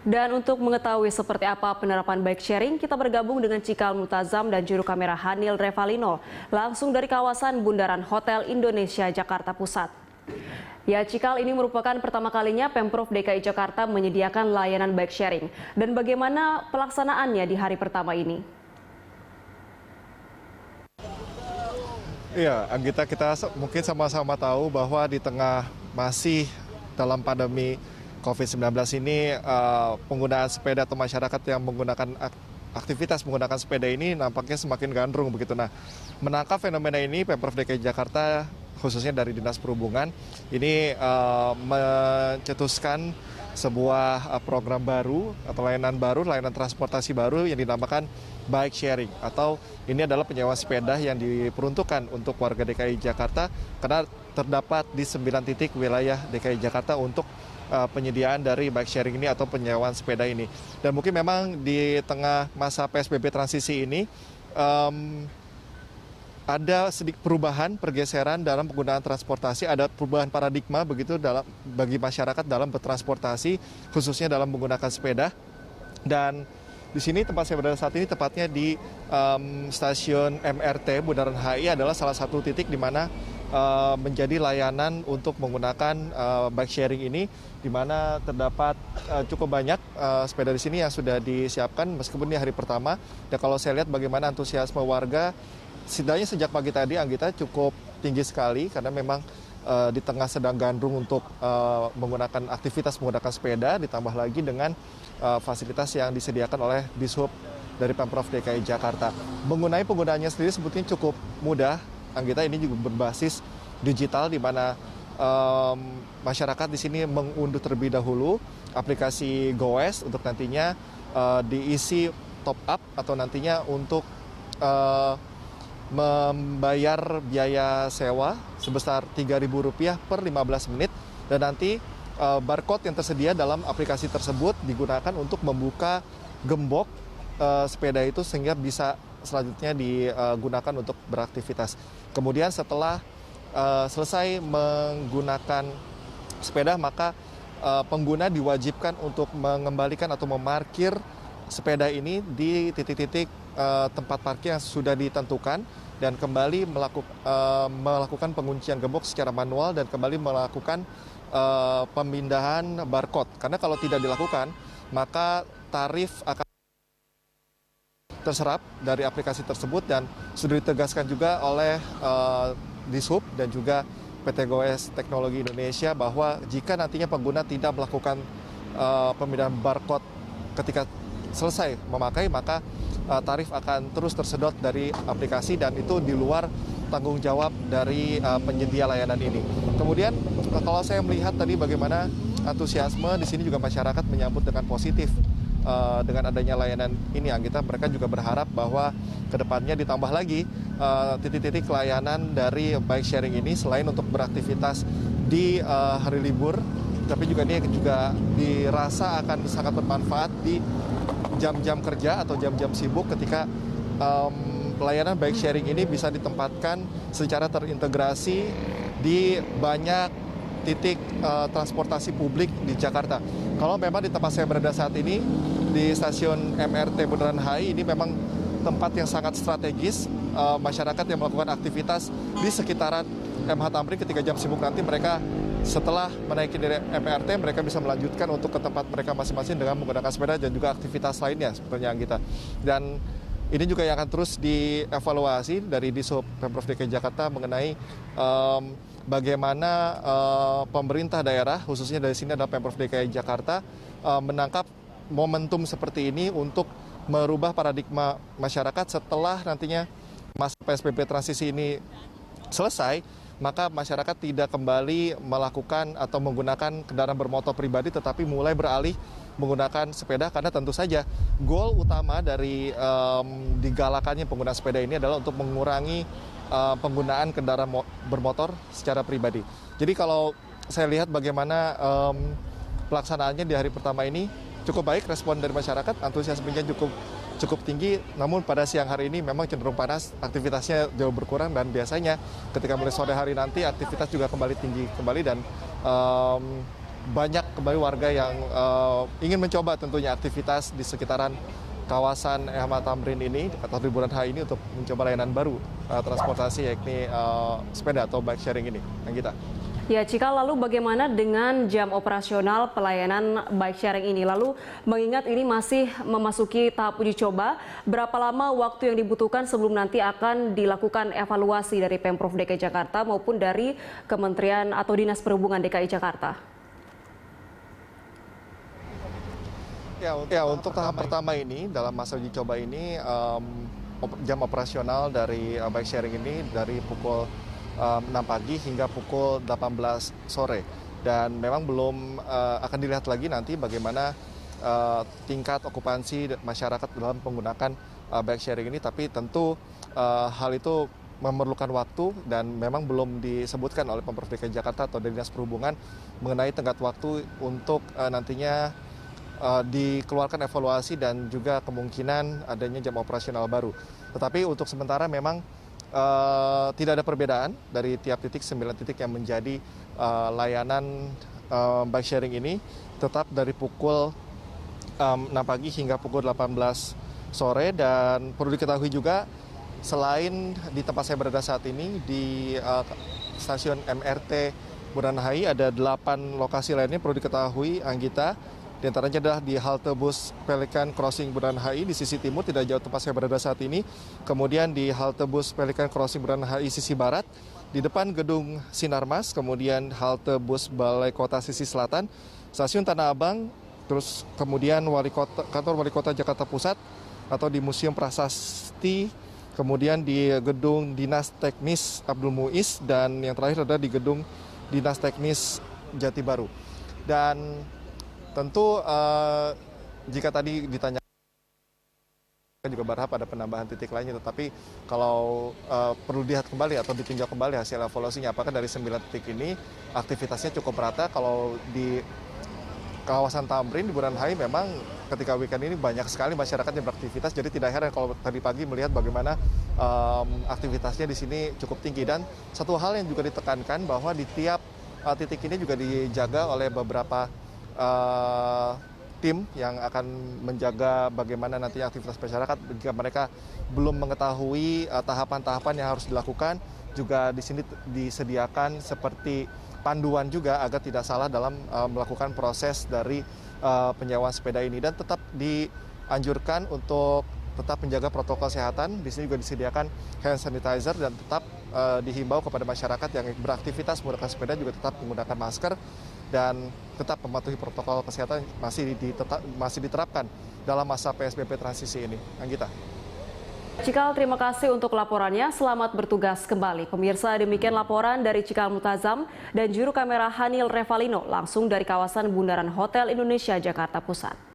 Dan untuk mengetahui seperti apa penerapan bike sharing, kita bergabung dengan Cikal Multazam dan juru kamera Hanil Revalino, langsung dari kawasan Bundaran Hotel Indonesia, Jakarta Pusat. Ya, Cikal, ini merupakan pertama kalinya Pemprov DKI Jakarta menyediakan layanan bike sharing. Dan bagaimana pelaksanaannya di hari pertama ini? Iya, Anggita, kita mungkin sama-sama tahu bahwa di tengah masih dalam pandemi COVID-19 ini, penggunaan sepeda atau masyarakat yang menggunakan aktivitas menggunakan sepeda ini nampaknya semakin gandrung begitu. Nah, menangkap fenomena ini, Pemprov DKI Jakarta khususnya dari Dinas Perhubungan ini mencetuskan sebuah program baru atau layanan transportasi baru yang dinamakan bike sharing, atau ini adalah penyewaan sepeda yang diperuntukkan untuk warga DKI Jakarta karena terdapat di 9 titik wilayah DKI Jakarta untuk penyediaan dari bike sharing ini atau penyewaan sepeda ini. Dan mungkin memang di tengah masa PSBB transisi ini ada sedikit perubahan, pergeseran dalam penggunaan transportasi, ada perubahan paradigma begitu bagi masyarakat dalam bertransportasi, khususnya dalam menggunakan sepeda. Dan di sini tempat saya berada saat ini, tepatnya di stasiun MRT Bundaran HI, adalah salah satu titik di mana menjadi layanan untuk menggunakan bike sharing ini, di mana terdapat cukup banyak sepeda di sini yang sudah disiapkan meskipun ini hari pertama. Dan kalau saya lihat bagaimana antusiasme warga, setidaknya sejak pagi tadi, Anggita, cukup tinggi sekali karena memang di tengah sedang gandrung untuk menggunakan menggunakan sepeda, ditambah lagi dengan fasilitas yang disediakan oleh Dishub dari Pemprov DKI Jakarta. Mengenai penggunaannya sendiri sebetulnya cukup mudah, Anggita. Ini juga berbasis digital di mana masyarakat di sini mengunduh terlebih dahulu aplikasi Gowes untuk nantinya diisi top up atau nantinya untuk membayar biaya sewa sebesar Rp3.000 per 15 menit, dan nanti barcode yang tersedia dalam aplikasi tersebut digunakan untuk membuka gembok sepeda itu sehingga bisa selanjutnya digunakan untuk beraktivitas. Kemudian setelah selesai menggunakan sepeda, maka pengguna diwajibkan untuk mengembalikan atau memarkir sepeda ini di titik-titik tempat parkir yang sudah ditentukan, dan kembali melakukan penguncian gembok secara manual dan kembali melakukan pemindahan barcode. Karena kalau tidak dilakukan, maka tarif akan terserap dari aplikasi tersebut, dan sudah ditegaskan juga oleh Dishub dan juga PT Gowes Teknologi Indonesia bahwa jika nantinya pengguna tidak melakukan pemindahan barcode ketika selesai memakai, maka tarif akan terus tersedot dari aplikasi, dan itu di luar tanggung jawab dari penyedia layanan ini. Kemudian kalau saya melihat tadi bagaimana antusiasme di sini juga masyarakat menyambut dengan positif dengan adanya layanan ini, Anggita. Mereka juga berharap bahwa kedepannya ditambah lagi titik-titik layanan dari bike sharing ini selain untuk beraktivitas di hari libur, tapi juga ini juga dirasa akan sangat bermanfaat di jam-jam kerja atau jam-jam sibuk ketika pelayanan bike sharing ini bisa ditempatkan secara terintegrasi di banyak titik transportasi publik di Jakarta. Kalau memang di tempat saya berada saat ini, di stasiun MRT Bundaran HI, ini memang tempat yang sangat strategis. Masyarakat yang melakukan aktivitas di sekitaran MH Tamrin ketika jam sibuk nanti, mereka setelah menaiki dari MRT, mereka bisa melanjutkan untuk ke tempat mereka masing-masing dengan menggunakan sepeda dan juga aktivitas lainnya seperti yang kita. Dan ini juga yang akan terus dievaluasi dari Dishub Pemprov DKI Jakarta mengenai bagaimana pemerintah daerah, khususnya dari sini adalah Pemprov DKI Jakarta, menangkap momentum seperti ini untuk merubah paradigma masyarakat setelah nantinya masa PSBB transisi ini selesai, maka masyarakat tidak kembali melakukan atau menggunakan kendaraan bermotor pribadi, tetapi mulai beralih menggunakan sepeda, karena tentu saja goal utama dari digalakannya penggunaan sepeda ini adalah untuk mengurangi penggunaan kendaraan bermotor secara pribadi. Jadi kalau saya lihat bagaimana pelaksanaannya di hari pertama ini, cukup baik respon dari masyarakat, antusiasmenya cukup tinggi. Namun pada siang hari ini memang cenderung panas, aktivitasnya jauh berkurang, dan biasanya ketika mulai sore hari nanti aktivitas juga kembali tinggi kembali, dan banyak kembali warga yang ingin mencoba tentunya aktivitas di sekitaran kawasan Ahmad Tamrin ini atau di Bundaran HI ini untuk mencoba layanan baru transportasi, yakni sepeda atau bike sharing ini. Anggita. Ya, Cikal, lalu bagaimana dengan jam operasional pelayanan bike sharing ini? Lalu mengingat ini masih memasuki tahap uji coba, berapa lama waktu yang dibutuhkan sebelum nanti akan dilakukan evaluasi dari Pemprov DKI Jakarta maupun dari Kementerian atau Dinas Perhubungan DKI Jakarta? Ya, untuk tahap pertama ini, dalam masa uji coba ini, jam operasional dari bike sharing ini dari pukul 6 pagi hingga pukul 18 sore. Dan memang belum akan dilihat lagi nanti bagaimana tingkat okupansi masyarakat dalam menggunakan bike sharing ini. Tapi tentu hal itu memerlukan waktu dan memang belum disebutkan oleh Pemprov DKI Jakarta atau Dinas Perhubungan mengenai tenggat waktu untuk nantinya dikeluarkan evaluasi dan juga kemungkinan adanya jam operasional baru. Tetapi untuk sementara memang tidak ada perbedaan dari tiap titik, 9 titik yang menjadi layanan bike sharing ini, tetap dari pukul 6 pagi hingga pukul 18 sore. Dan perlu diketahui juga, selain di tempat saya berada saat ini, di stasiun MRT Bundaran HI ada 8 lokasi lainnya perlu diketahui, Anggita. Di antaranya adalah di halte bus Pelikan Crossing Bundaran HI di sisi timur, tidak jauh tempat saya berada saat ini. Kemudian di halte bus Pelikan Crossing Bundaran HI sisi barat, di depan gedung Sinarmas, kemudian halte bus Balai Kota sisi selatan, stasiun Tanah Abang, terus kemudian kantor Wali Kota Jakarta Pusat atau di Museum Prasasti, kemudian di gedung Dinas Teknis Abdul Muiz, dan yang terakhir adalah di gedung Dinas Teknis Jati Baru. Dan tentu jika tadi ditanya juga berharap ada penambahan titik lainnya, tetapi kalau perlu dilihat kembali atau ditinjau kembali hasil evaluasinya, apakah dari 9 titik ini aktivitasnya cukup rata. Kalau di kawasan Tamrin di Bundaran HI memang ketika weekend ini banyak sekali masyarakat yang beraktivitas, jadi tidak heran kalau tadi pagi melihat bagaimana aktivitasnya di sini cukup tinggi. Dan satu hal yang juga ditekankan bahwa di tiap titik ini juga dijaga oleh beberapa tim yang akan menjaga bagaimana nanti aktivitas masyarakat. Jika mereka belum mengetahui tahapan-tahapan yang harus dilakukan, juga di sini disediakan seperti panduan juga agar tidak salah dalam melakukan proses dari penyewaan sepeda ini. Dan tetap dianjurkan untuk tetap menjaga protokol kesehatan. Di sini juga disediakan hand sanitizer dan tetap dihimbau kepada masyarakat yang beraktivitas menggunakan sepeda juga tetap menggunakan masker dan tetap mematuhi protokol kesehatan masih diterapkan dalam masa PSBB transisi ini. Anggita. Cikal, terima kasih untuk laporannya. Selamat bertugas kembali. Pemirsa, demikian laporan dari Cikal Mutazam dan juru kamera Hanil Revalino langsung dari kawasan Bundaran Hotel Indonesia Jakarta Pusat.